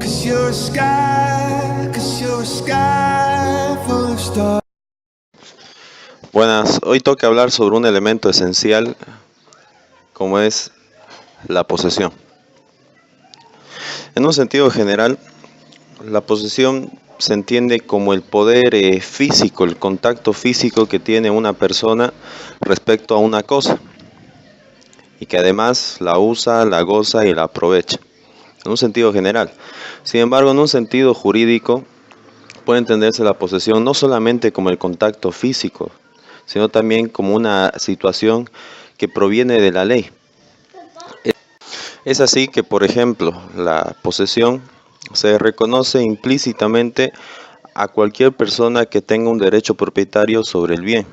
'Cause you're a sky, 'cause you're a sky full of stars. Buenas, hoy toca hablar sobre un elemento esencial como es la posesión. En un sentido general, la posesión se entiende como el poder físico, el contacto físico que tiene una persona respecto a una cosa y que además la usa, la goza y la aprovecha. En un sentido general. Sin embargo, en un sentido jurídico, puede entenderse la posesión no solamente como el contacto físico, sino también como una situación que proviene de la ley. Es así que, por ejemplo, la posesión se reconoce implícitamente a cualquier persona que tenga un derecho propietario sobre el bien.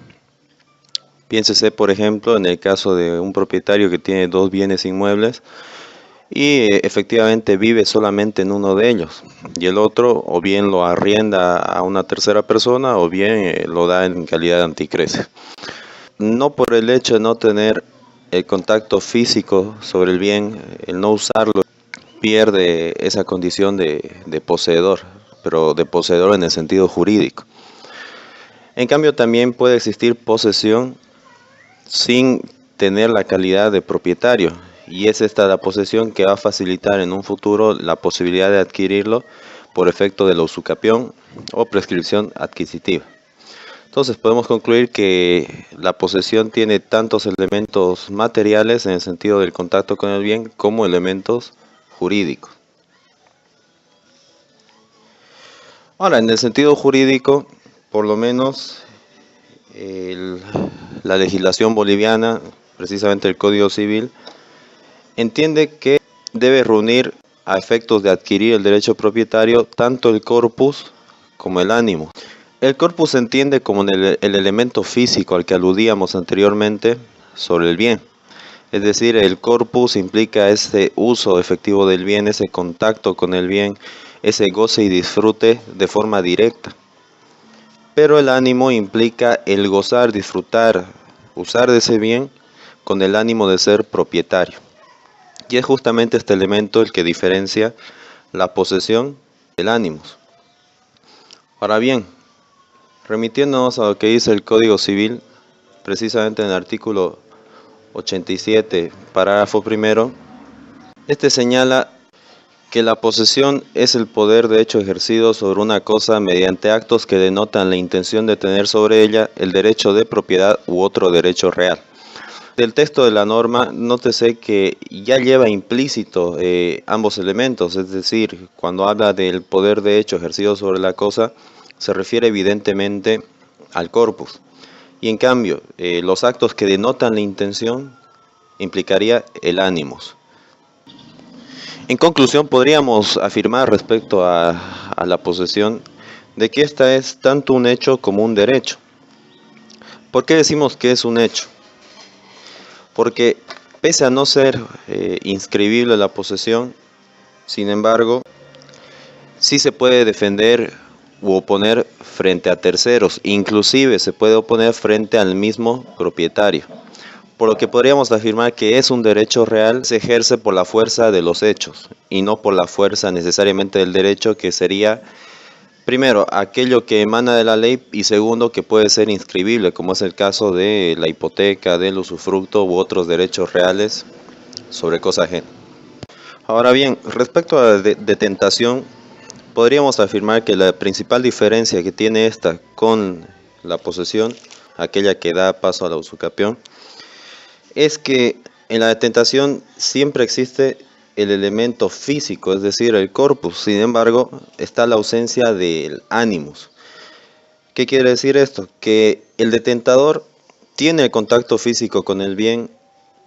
Piénsese, por ejemplo, en el caso de un propietario que tiene dos bienes inmuebles y efectivamente vive solamente en uno de ellos y el otro o bien lo arrienda a una tercera persona o bien lo da en calidad de anticrece. No por el hecho de no tener el contacto físico sobre el bien, el no usarlo, pierde esa condición de poseedor, pero de poseedor en el sentido jurídico. En cambio, también puede existir posesión sin tener la calidad de propietario, y es esta la posesión que va a facilitar en un futuro la posibilidad de adquirirlo por efecto de la usucapión o prescripción adquisitiva. Entonces podemos concluir que la posesión tiene tantos elementos materiales en el sentido del contacto con el bien como elementos jurídicos. Ahora, en el sentido jurídico, por lo menos la legislación boliviana, precisamente el Código Civil, entiende que debe reunir a efectos de adquirir el derecho propietario tanto el corpus como el ánimo. El corpus se entiende como el elemento físico al que aludíamos anteriormente sobre el bien. Es decir, el corpus implica ese uso efectivo del bien, ese contacto con el bien, ese goce y disfrute de forma directa. Pero el ánimo implica el gozar, disfrutar, usar de ese bien con el ánimo de ser propietario. Y es justamente este elemento el que diferencia la posesión del ánimo. Ahora bien, remitiéndonos a lo que dice el Código Civil, precisamente en el artículo 87, parágrafo primero, este señala que la posesión es el poder de hecho ejercido sobre una cosa mediante actos que denotan la intención de tener sobre ella el derecho de propiedad u otro derecho real. Del texto de la norma, nótese que ya lleva implícito ambos elementos, es decir, cuando habla del poder de hecho ejercido sobre la cosa, se refiere evidentemente al corpus. Y en cambio, los actos que denotan la intención implicaría el ánimos. En conclusión, podríamos afirmar respecto a la posesión de que esta es tanto un hecho como un derecho. ¿Por qué decimos que es un hecho? Porque pese a no ser inscribible la posesión, sin embargo, sí se puede defender u oponer frente a terceros, inclusive se puede oponer frente al mismo propietario. Por lo que podríamos afirmar que es un derecho real, se ejerce por la fuerza de los hechos y no por la fuerza necesariamente del derecho, que sería primero aquello que emana de la ley y segundo que puede ser inscribible, como es el caso de la hipoteca, del usufructo u otros derechos reales sobre cosa ajena. Ahora bien, respecto a la detentación, podríamos afirmar que la principal diferencia que tiene esta con la posesión, aquella que da paso a la usucapión, es que en la detentación siempre existe el elemento físico, es decir, el corpus. Sin embargo, está la ausencia del ánimos. ¿Qué quiere decir esto? Que el detentador tiene el contacto físico con el bien,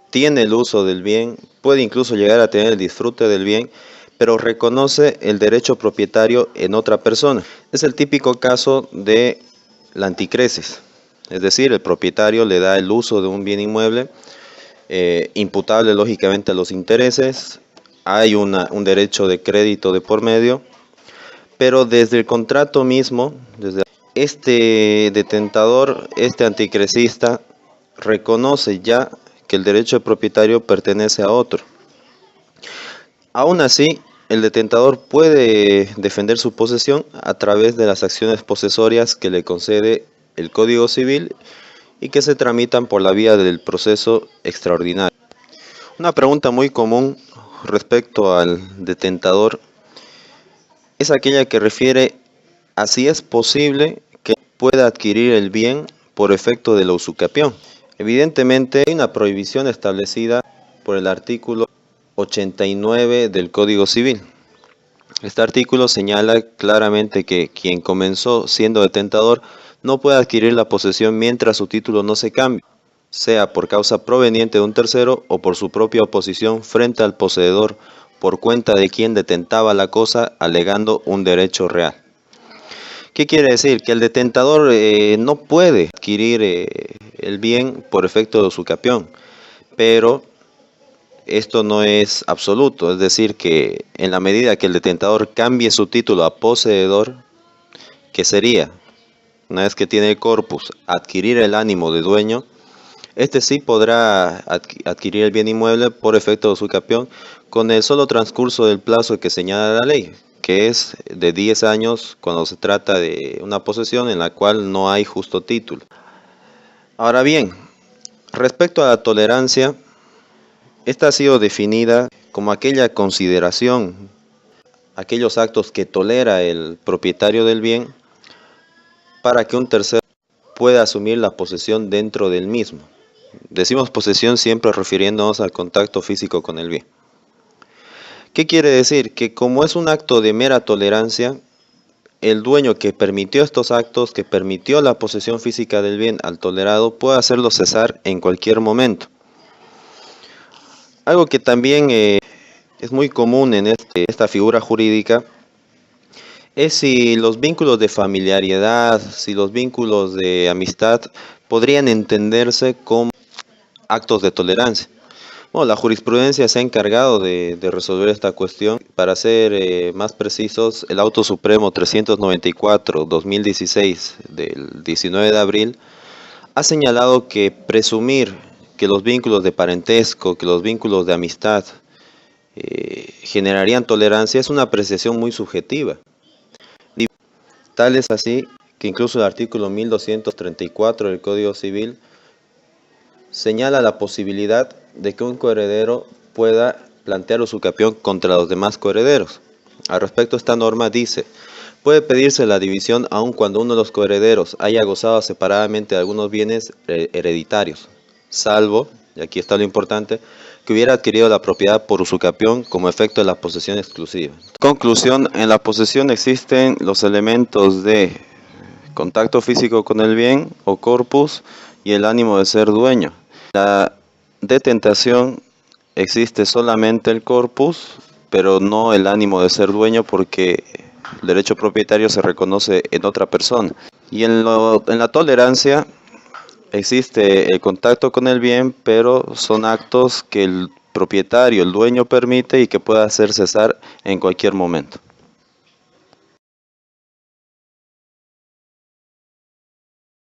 tiene el uso del bien, puede incluso llegar a tener el disfrute del bien, pero reconoce el derecho propietario en otra persona. Es el típico caso de la anticresis, es decir, el propietario le da el uso de un bien inmueble, imputable lógicamente a los intereses, hay un derecho de crédito de por medio, pero desde el contrato mismo, desde este detentador, este anticresista, reconoce ya que el derecho de propietario pertenece a otro. Aún así, el detentador puede defender su posesión a través de las acciones posesorias que le concede el Código Civil y que se tramitan por la vía del proceso extraordinario. Una pregunta muy común respecto al detentador es aquella que refiere a si es posible que pueda adquirir el bien por efecto de la usucapión. Evidentemente hay una prohibición establecida por el artículo 89 del Código Civil. Este artículo señala claramente que quien comenzó siendo detentador no puede adquirir la posesión mientras su título no se cambie, sea por causa proveniente de un tercero o por su propia oposición frente al poseedor por cuenta de quien detentaba la cosa alegando un derecho real. ¿Qué quiere decir? Que el detentador no puede adquirir el bien por efecto de usucapión, pero esto no es absoluto, es decir, que en la medida que el detentador cambie su título a poseedor, ¿qué sería? Una vez que tiene el corpus, adquirir el ánimo de dueño, este sí podrá adquirir el bien inmueble por efecto de usucapión con el solo transcurso del plazo que señala la ley, que es de 10 años cuando se trata de una posesión en la cual no hay justo título. Ahora bien, respecto a la tolerancia, esta ha sido definida como aquella consideración, aquellos actos que tolera el propietario del bien para que un tercero pueda asumir la posesión dentro del mismo. Decimos posesión siempre refiriéndonos al contacto físico con el bien. ¿Qué quiere decir? Que como es un acto de mera tolerancia, el dueño que permitió estos actos, que permitió la posesión física del bien al tolerado, puede hacerlo cesar en cualquier momento. Algo que también es muy común en esta figura jurídica es si los vínculos de familiaridad, si los vínculos de amistad podrían entenderse como actos de tolerancia. Bueno, la jurisprudencia se ha encargado de resolver esta cuestión. Para ser más precisos, el Auto Supremo 394/2016 del 19 de abril ha señalado que presumir que los vínculos de parentesco, que los vínculos de amistad generarían tolerancia es una apreciación muy subjetiva. Tal es así que incluso el artículo 1234 del Código Civil señala la posibilidad de que un coheredero pueda plantear usucapión contra los demás coherederos. Al respecto, esta norma dice: puede pedirse la división aun cuando uno de los coherederos haya gozado separadamente de algunos bienes hereditarios, salvo, y aquí está lo importante, que hubiera adquirido la propiedad por usucapión como efecto de la posesión exclusiva. Conclusión: en la posesión existen los elementos de contacto físico con el bien o corpus y el ánimo de ser dueño. La detentación existe solamente el corpus, pero no el ánimo de ser dueño, porque el derecho propietario se reconoce en otra persona. Y en la tolerancia existe el contacto con el bien, pero son actos que el propietario, el dueño, permite y que puede hacer cesar en cualquier momento.